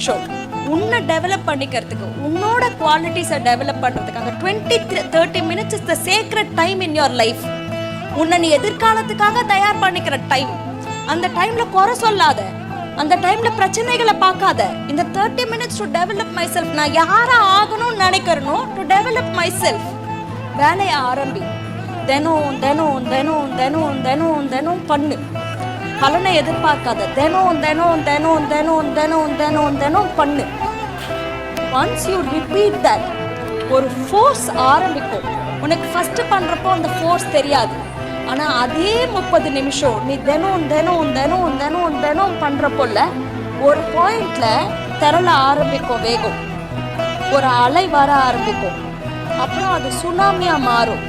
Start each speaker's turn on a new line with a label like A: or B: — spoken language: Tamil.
A: நிமிஷம் உன்னை டெவலப் பண்ணிக்கிறதுக்கு, உன்னோட குவாலிட்டிஸை டெவலப் பண்ணுறதுக்காக 20-30 minutes is the sacred time in your life. உன்னை நீ எதிர்காலத்துக்காக தயார் பண்ணிக்கிற டைம். அந்த டைமில் குறை சொல்லாத, அந்த டைமில் பிரச்சனைகளை பார்க்காத. இந்த 30 minutes to develop my self, நான் யாராக ஆகணும்னு நினைக்கிறனோ டு டெவலப் மை செல்ஃப். வேலையை ஆரம்பி. தினம் தினம் தினம் தினம் தினம் தினம் பண்ணு. பலனை எதிர்பார்க்காத. தினம் தினம் தினம் தினம் தினம் தினம் தினம் பண்ணு. ஒன்ஸ் யூ ரிப்பீட் தட், ஒரு ஃபோர்ஸ் ஆரம்பிக்கும். உனக்கு ஃபஸ்ட்டு பண்ணுறப்போ அந்த ஃபோர்ஸ் தெரியாது. ஆனால் அதே 30 நிமிஷம் நீ தினம் தினம் தினம் தினம் தினம் பண்ணுறப்போல ஒரு பாயிண்டில் திரள ஆரம்பிக்கும் வேகம். ஒரு அலை வர ஆரம்பிக்கும். அப்புறம் அது சுனாமியாக மாறும்.